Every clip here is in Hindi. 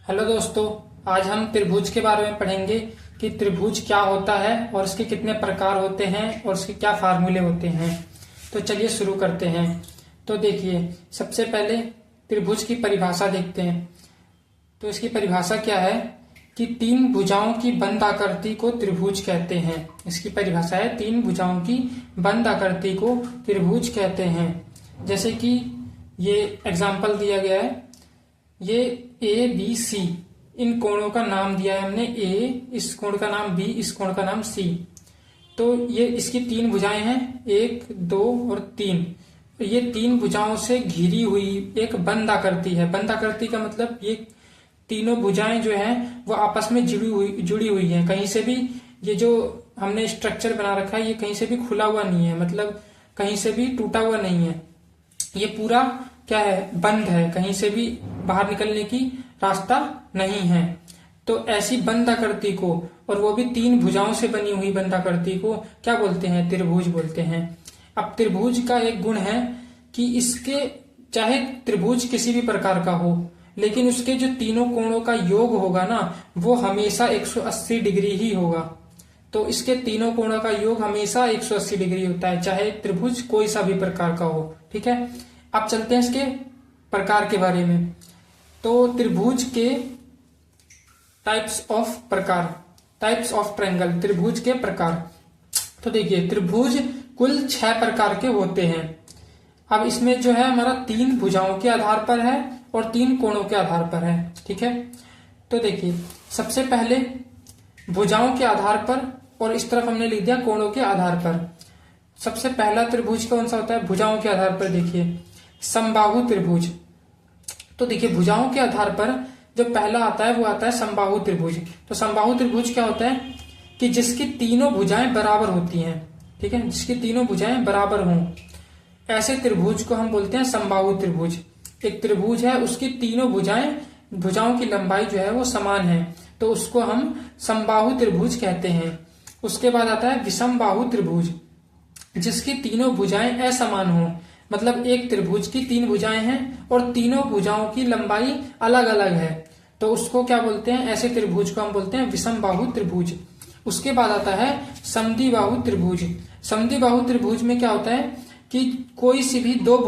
हेलो दोस्तों, आज हम त्रिभुज के बारे में पढ़ेंगे कि त्रिभुज क्या होता है और इसके कितने प्रकार होते हैं और इसके क्या फार्मूले होते हैं। तो चलिए शुरू करते हैं। तो देखिए, सबसे पहले त्रिभुज की परिभाषा देखते हैं। तो इसकी परिभाषा क्या है कि तीन भुजाओं की बंद आकृति को त्रिभुज कहते हैं। इसकी परिभाषा है तीन भुजाओं की बंद आकृति को त्रिभुज कहते हैं। जैसे कि ये एग्जाम्पल दिया गया है, ये ए बी सी, इन कोणों का नाम दिया है हमने ए, इस कोण का नाम बी, इस कोण का नाम सी। तो ये इसकी तीन भुजाएं हैं, एक, दो और तीन। ये तीन भुजाओं से घिरी हुई एक बंद आकृति है। बंद आकृति का मतलब ये तीनों भुजाएं जो हैं वो आपस में जुड़ी हुई हैं। कहीं से भी ये जो हमने स्ट्रक्चर बना रखा है ये कहीं से भी खुला हुआ नहीं है, मतलब कहीं से भी टूटा हुआ नहीं है। ये पूरा क्या है, बंद है, कहीं से भी बाहर निकलने की रास्ता नहीं है। तो ऐसी बंद आकृति को, और वो भी तीन भुजाओं से बनी हुई बंद आकृति को क्या बोलते हैं? त्रिभुज बोलते हैं। अब त्रिभुज का एक गुण है कि इसके चाहे त्रिभुज किसी भी प्रकार का हो, लेकिन उसके जो तीनों कोणों का योग होगा ना, वो हमेशा 180 डिग्री ही होगा। तो इसके तीनों कोणों का योग हमेशा 180 डिग्री होता है, चाहे त्रिभुज कोई सा भी प्रकार का हो। ठीक है, अब चलते हैं इसके प्रकार के बारे में। तो त्रिभुज के टाइप्स ऑफ ट्रायंगल, त्रिभुज के प्रकार। तो देखिए, त्रिभुज कुल 6 प्रकार के होते हैं। अब इसमें जो है हमारा 3 भुजाओं के आधार पर है और 3 कोणों के आधार पर है। ठीक है, तो देखिए, सबसे पहले भुजाओं के आधार पर, और इस तरफ हमने लिख दिया कोणों के आधार पर। सबसे पहला त्रिभुज कौन सा होता है? भुजाओं के आधार पर देखिए, समबाहु त्रिभुज। तो देखिए, भुजाओं के आधार पर जो पहला आता है वो आता है समबाहु त्रिभुज। तो समबाहु त्रिभुज क्या होता है कि जिसकी तीनों भुजाएं बराबर होती हैं। ठीक है, जिसकी तीनों भुजाएं बराबर हों, ऐसे त्रिभुज को हम बोलते हैं समबाहु त्रिभुज। एक त्रिभुज है, उसकी तीनों भुजाओं की लंबाई जो है वो समान है, तो उसको हम समबाहु त्रिभुज कहते हैं। उसके बाद आता है विषमबाहु त्रिभुज, जिसकी तीनों भुजाएं असमान हो, मतलब एक त्रिभुज की 3 भुजाएं हैं और तीनों भुजाओं की लंबाई अलग अलग है, तो उसको क्या बोलते हैं? ऐसे त्रिभुज को हम बोलते हैं विषमबाहु त्रिभुज। उसके बाद आता है समद्विबाहु त्रिभुज। समद्विबाहु त्रिभुज में क्या होता है कि कोई सी भी 2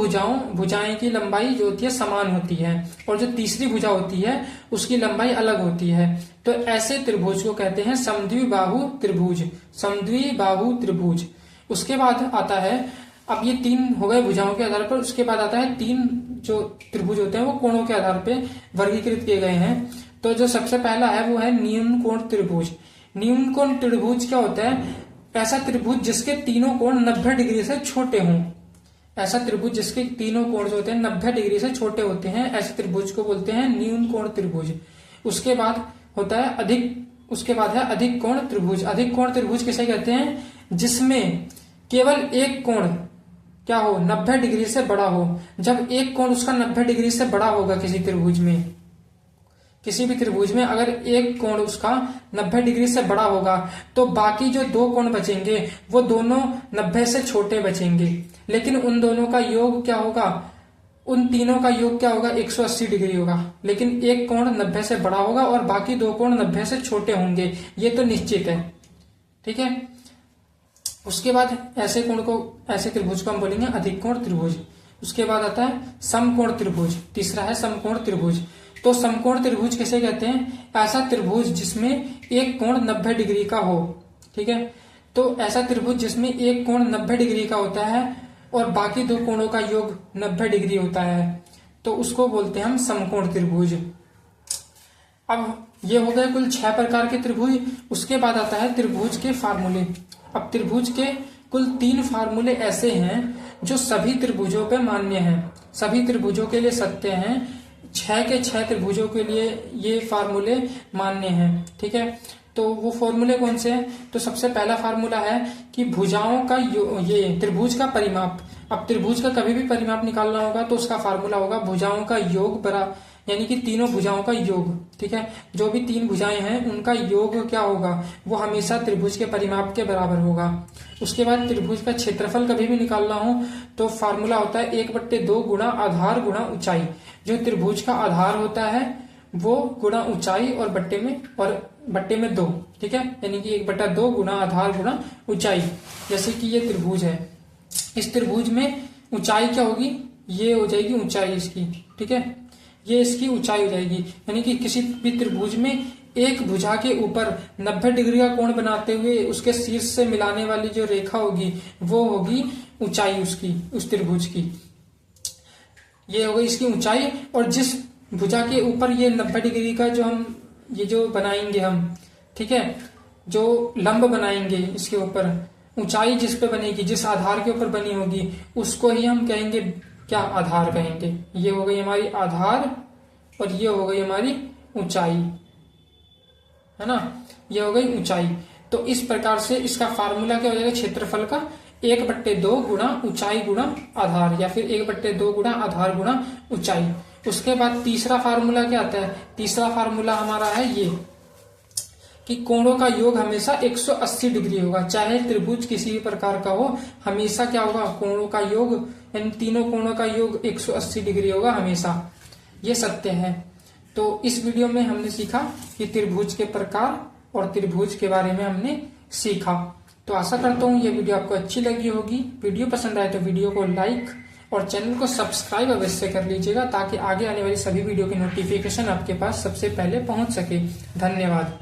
भुजाएं की लंबाई जो होती है समान होती है, और जो तीसरी भुजा होती है उसकी लंबाई अलग होती है। तो ऐसे त्रिभुज को कहते हैं समद्विबाहु त्रिभुज। समद्विबाहु त्रिभुज। उसके बाद आता है, अब ये 3 हो गए भुजाओं के आधार पर। उसके बाद आता है 3 जो त्रिभुज होते हैं वो कोणों के आधार पर वर्गीकृत किए गए हैं। तो जो सबसे पहला है वो है न्यून कोण त्रिभुज। न्यून कोण त्रिभुज क्या होता है? ऐसा त्रिभुज जिसके तीनों कोण 90 डिग्री से छोटे हों। ऐसा त्रिभुज जिसके तीनों कोण जो होते हैं 90 डिग्री से छोटे होते हैं, ऐसे त्रिभुज को बोलते हैं न्यून कोण त्रिभुज। उसके बाद होता है उसके बाद है अधिक कोण त्रिभुज। अधिक कोण त्रिभुज किसे कहते हैं? जिसमें केवल एक कोण क्या हो, 90 डिग्री से बड़ा हो। जब एक कोण उसका 90 डिग्री से बड़ा होगा किसी भी त्रिभुज में अगर एक कोण उसका 90 डिग्री से बड़ा होगा, तो बाकी जो 2 कोण बचेंगे वो दोनों 90 से छोटे बचेंगे। लेकिन उन दोनों का योग क्या होगा? उन तीनों का योग क्या होगा? 180 डिग्री होगा। लेकिन एक कोण 90 से बड़ा होगा और बाकी 2 कोण 90 से छोटे होंगे, ये तो निश्चित है। ठीक है, उसके बाद ऐसे त्रिभुज को हम बोलेंगे अधिक कोण त्रिभुज। उसके बाद आता है समकोण त्रिभुज। तीसरा है समकोण त्रिभुज। तो समकोण त्रिभुज किसे कहते हैं? ऐसा त्रिभुज जिसमें एक कोण 90 डिग्री का हो। ठीक है, तो ऐसा त्रिभुज जिसमें एक कोण 90 डिग्री का होता है और बाकी 2 कोणों का योग 90 डिग्री होता है, तो उसको बोलते हैं हम समकोण त्रिभुज। अब ये हो गए कुल 6 प्रकार के त्रिभुज। उसके बाद आता है त्रिभुज के फार्मूले। अब त्रिभुज के कुल 3 फार्मूले ऐसे हैं जो सभी त्रिभुजों पे मान्य हैं, सभी त्रिभुजों के लिए सत्य हैं। 6 के 6 त्रिभुजों के लिए ये फार्मूले मान्य हैं। ठीक है, तो वो फॉर्मूले कौन से हैं? तो सबसे पहला फार्मूला है कि भुजाओं का ये त्रिभुज का परिमाप। अब त्रिभुज का कभी भी परिमाप निकालना होगा तो उसका फार्मूला होगा भुजाओं का योग बराबर, यानी कि तीनों भुजाओं का योग। ठीक है, जो भी 3 भुजाएं हैं उनका योग क्या होगा? वो हमेशा त्रिभुज के परिमाप के बराबर होगा। उसके बाद त्रिभुज का क्षेत्रफल कभी भी निकालना हो तो फार्मूला होता है 1/2 गुणा आधार गुणा ऊंचाई। जो त्रिभुज का आधार होता है वो गुणा ऊंचाई और बट्टे में 2, ठीक है, यानी कि 1/2 गुणा आधार गुणा ऊंचाई। जैसे कि ये त्रिभुज है, इस त्रिभुज में ऊंचाई क्या होगी, ये हो जाएगी ऊंचाई इसकी, ठीक है, ये इसकी ऊंचाई हो जाएगी। यानी कि किसी भी त्रिभुज में एक भुजा के ऊपर 90 डिग्री का कोण बनाते हुए उसके शीर्ष से मिलाने वाली जो रेखा होगी वो होगी ऊंचाई उसकी, उस त्रिभुज की। ये हो गई इसकी ऊंचाई। और जिस भुजा के ऊपर ये 90 डिग्री का जो बनाएंगे हम, ठीक है, जो लंब बनाएंगे इसके ऊपर, ऊंचाई जिस पे बनेगी, जिस आधार के ऊपर बनी होगी, उसको ही हम कहेंगे क्या, आधार कहेंगे। ये हो गई हमारी आधार और ये हो गई हमारी ऊंचाई, है ना, ये हो गई ऊंचाई। तो इस प्रकार से इसका फार्मूला क्या हो जाएगा, क्षेत्रफल का 1/2 गुणा ऊंचाई गुणा आधार, या फिर 1/2 गुणा आधार गुणा ऊंचाई। उसके बाद तीसरा फार्मूला क्या आता है, तीसरा फार्मूला हमारा है ये कि कोणों का योग हमेशा 180 डिग्री होगा, चाहे त्रिभुज किसी भी प्रकार का हो, हमेशा क्या होगा, कोणों का योग, यानी तीनों कोणों का योग 180 डिग्री होगा हमेशा। ये सत्य है। तो इस वीडियो में हमने सीखा कि त्रिभुज के प्रकार और त्रिभुज के बारे में हमने सीखा। तो आशा करता हूँ ये वीडियो आपको अच्छी लगी होगी। वीडियो पसंद आए तो वीडियो को लाइक और चैनल को सब्सक्राइब अवश्य कर लीजिएगा, ताकि आगे आने वाली सभी वीडियो की नोटिफिकेशन आपके पास सबसे पहले पहुंच सके। धन्यवाद।